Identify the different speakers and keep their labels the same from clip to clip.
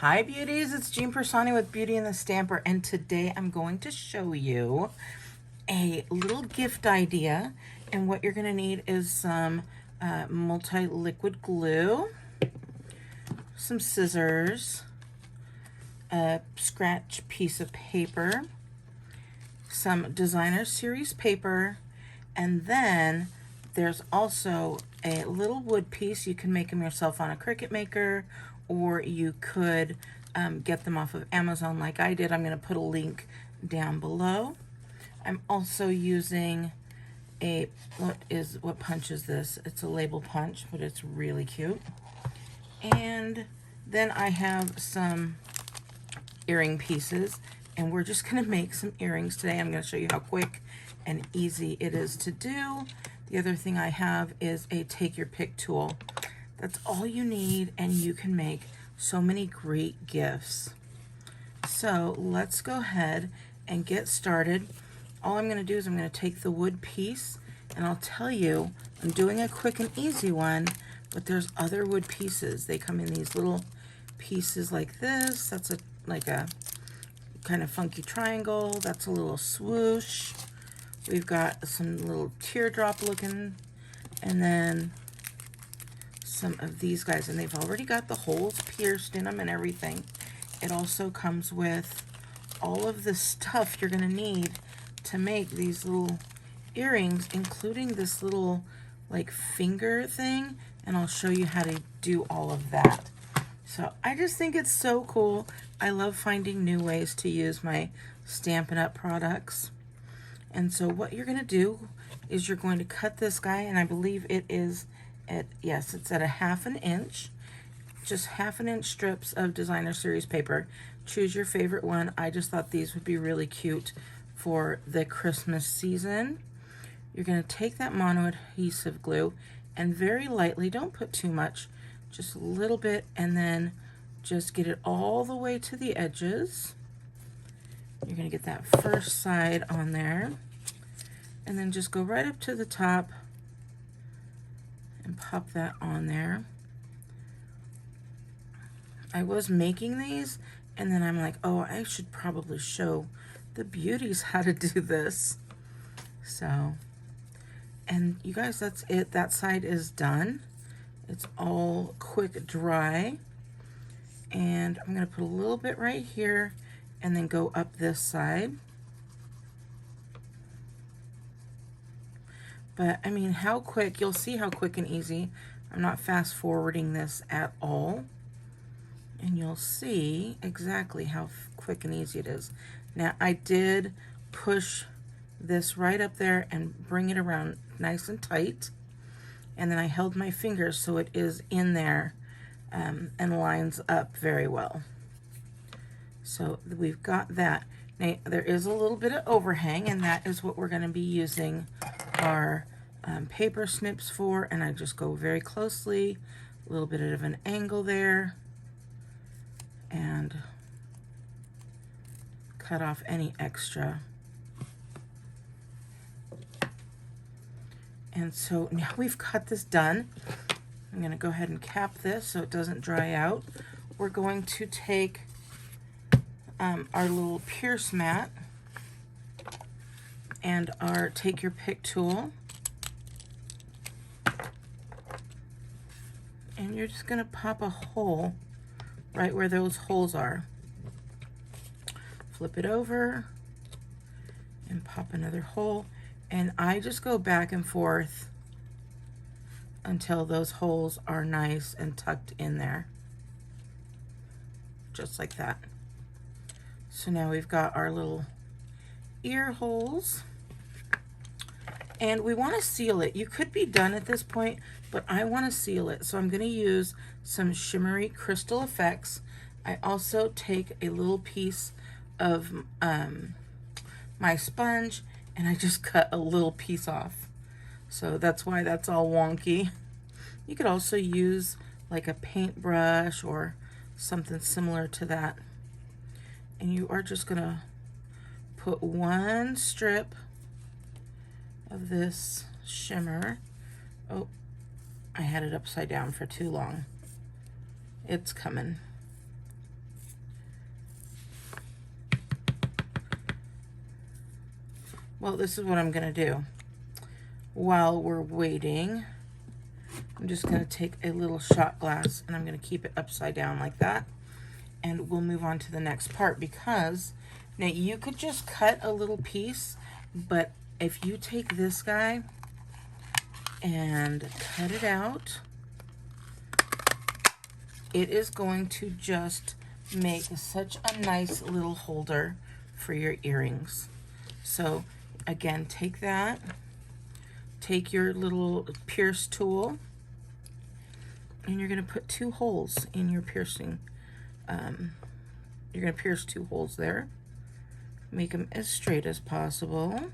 Speaker 1: Hi beauties, it's Jean Persani with Beauty and the Stamper, and today I'm going to show you a little gift idea. And what you're going to need is some multi-liquid glue, some scissors, a scratch piece of paper, some designer series paper, and then there's also a little wood piece. You can make them yourself on a Cricut Maker, or you could get them off of Amazon like I did. I'm going to put a link down below. I'm also using what punch is this? It's a label punch, but it's really cute. And then I have some earring pieces, and we're just going to make some earrings today. I'm going to show you how quick and easy it is to do. The other thing I have is a take your pick tool. That's all you need, and you can make so many great gifts. So let's go ahead and get started. All I'm going to do is I'm going to take the wood piece, and I'll tell you, I'm doing a quick and easy one, but there's other wood pieces. They come in these little pieces like this. That's like a kind of funky triangle. That's a little swoosh. We've got some little teardrop looking, and then some of these guys, and they've already got the holes pierced in them and everything. It also comes with all of the stuff you're going to need to make these little earrings, including this little like finger thing, and I'll show you how to do all of that. So I just think it's so cool. I love finding new ways to use my Stampin' Up! Products. And so what you're going to do is you're going to cut this guy, and I believe it is at, yes, it's at a 1/2 inch. Just 1/2 inch strips of designer series paper. Choose your favorite one. I just thought these would be really cute for the Christmas season. You're going to take that mono adhesive glue and very lightly, don't put too much, just a little bit, and then just get it all the way to the edges. You're going to get that first side on there, and then just go right up to the top and pop that on there. I was making these, and then I'm like, oh, I should probably show the beauties how to do this. So, and you guys, that's it. That side is done. It's all quick dry. And I'm going to put a little bit right here and then go up this side. But I mean, how quick, you'll see how quick and easy. I'm not fast forwarding this at all. And you'll see exactly how quick and easy it is. Now, I did push this right up there and bring it around nice and tight. And then I held my fingers so it is in there and lines up very well. So we've got that. Now, there is a little bit of overhang, and that is what we're going to be using our paper snips for. And I just go very closely, a little bit of an angle there, and cut off any extra. And so now we've got this done. I'm going to go ahead and cap this so it doesn't dry out. We're going to take our little pierce mat and our take your pick tool, and you're just going to pop a hole right where those holes are. Flip it over and pop another hole, and I just go back and forth until those holes are nice and tucked in there, just like that. So now we've got our little ear holes, and we want to seal it. You could be done at this point, but I want to seal it, so I'm going to use some shimmery crystal effects. I also take a little piece of my sponge, and I just cut a little piece off. So that's why that's all wonky. You could also use like a paintbrush or something similar to that. And you are just going to put one strip of this shimmer. Oh, I had it upside down for too long. It's coming. Well, this is what I'm gonna do. While we're waiting, I'm just gonna take a little shot glass and I'm gonna keep it upside down like that. And we'll move on to the next part, because now you could just cut a little piece, but if you take this guy and cut it out, it is going to just make such a nice little holder for your earrings. So again, take that, take your little pierce tool, and you're going to put 2 holes in your piercing. You're going to pierce 2 holes there. Make them as straight as possible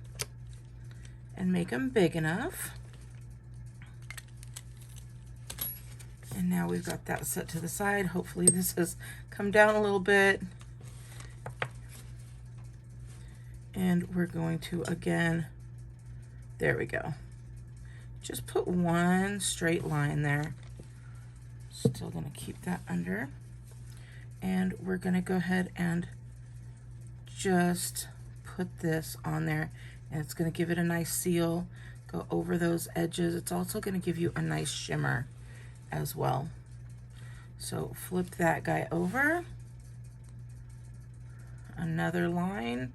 Speaker 1: and make them big enough. And now we've got that set to the side. Hopefully this has come down a little bit. And we're going to, again, there we go. Just put 1 straight line there. Still gonna keep that under. And we're gonna go ahead and just put this on there. And it's gonna give it a nice seal, go over those edges. It's also gonna give you a nice shimmer as well. So flip that guy over. Another line.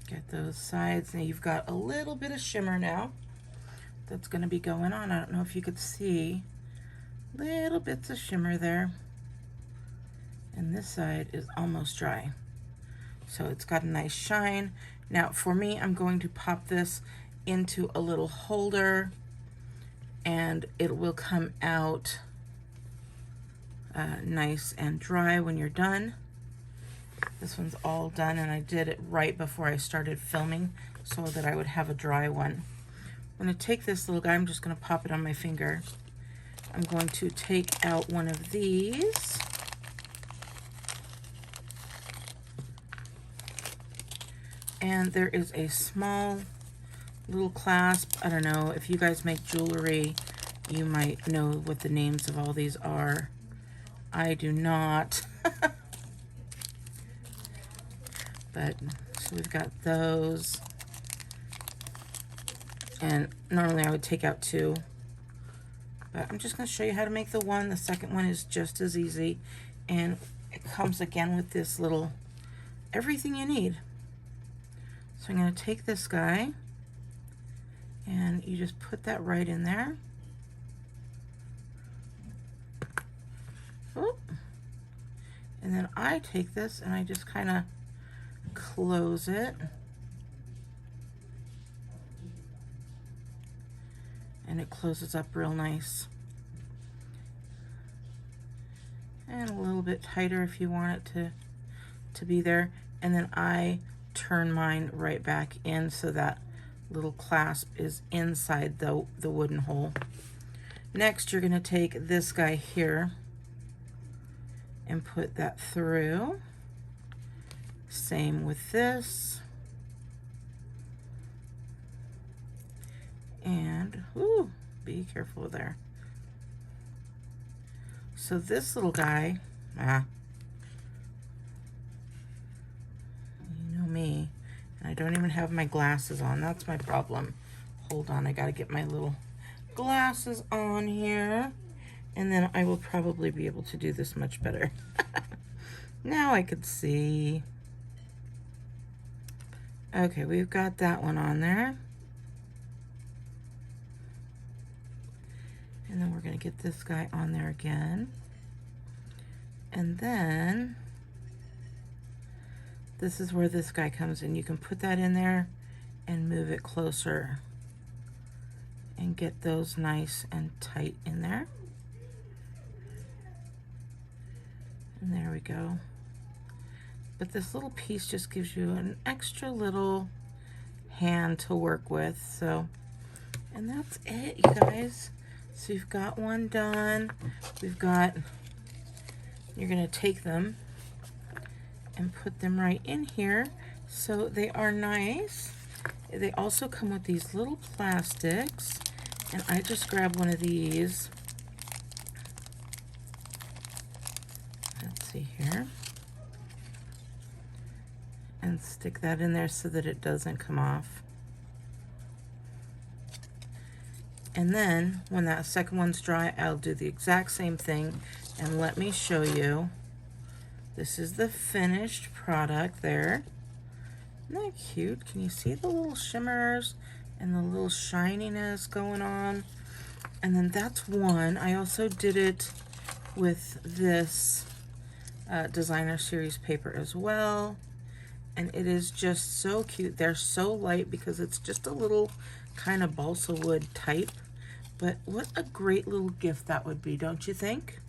Speaker 1: Get those sides. Now you've got a little bit of shimmer now that's going to be going on. I don't know if you could see little bits of shimmer there. And this side is almost dry. So it's got a nice shine. Now for me, I'm going to pop this into a little holder and it will come out nice and dry when you're done. This one's all done, and I did it right before I started filming so that I would have a dry one. I'm going to take this little guy, I'm just going to pop it on my finger. I'm going to take out one of these. And there is a small little clasp. I don't know, if you guys make jewelry, you might know what the names of all these are. I do not. But, so we've got those. And normally I would take out 2. But I'm just going to show you how to make the one. The second one is just as easy. And it comes again with this little, everything you need. So I'm going to take this guy. And you just put that right in there. Oop. And then I take this and I just kind of close it. And it closes up real nice. And a little bit tighter if you want it to be there. And then I turn mine right back in so that little clasp is inside the wooden hole. Next, you're going to take this guy here and put that through. Same with this. And, ooh, be careful there. So this little guy, you know me, and I don't even have my glasses on. That's my problem. Hold on, I gotta get my little glasses on here, and then I will probably be able to do this much better. Now I could see. Okay, we've got that one on there. And then we're going to get this guy on there again. And then this is where this guy comes in. You can put that in there and move it closer and get those nice and tight in there. And there we go. But this little piece just gives you an extra little hand to work with. So, and that's it, you guys. So you've got one done. We've got, you're gonna take them and put them right in here. So they are nice. They also come with these little plastics, and I just grabbed one of these. Let's see here. And stick that in there so that it doesn't come off. And then when that second one's dry, I'll do the exact same thing. And let me show you. This is the finished product there. Isn't that cute? Can you see the little shimmers and the little shininess going on? And then that's one. I also did it with this designer series paper as well. And it is just so cute. They're so light because it's just a little kind of balsa wood type. But what a great little gift that would be, don't you think?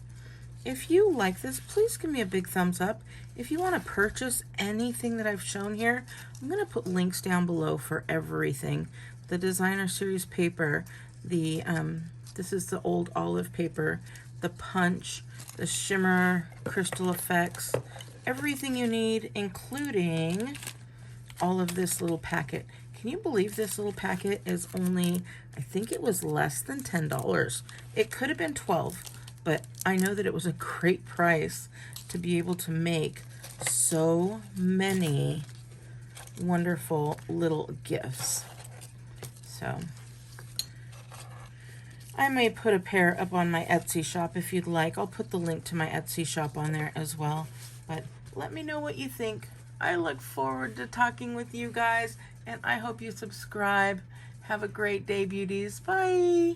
Speaker 1: If you like this, please give me a big thumbs up. If you want to purchase anything that I've shown here, I'm going to put links down below for everything. The designer series paper, the this is the old olive paper, the punch, the shimmer, crystal effects, everything you need, including all of this little packet. Can you believe this little packet is only, I think it was less than $10. It could have been $12, but I know that it was a great price to be able to make so many wonderful little gifts. So I may put a pair up on my Etsy shop if you'd like. I'll put the link to my Etsy shop on there as well. But let me know what you think. I look forward to talking with you guys, and I hope you subscribe. Have a great day, beauties. Bye.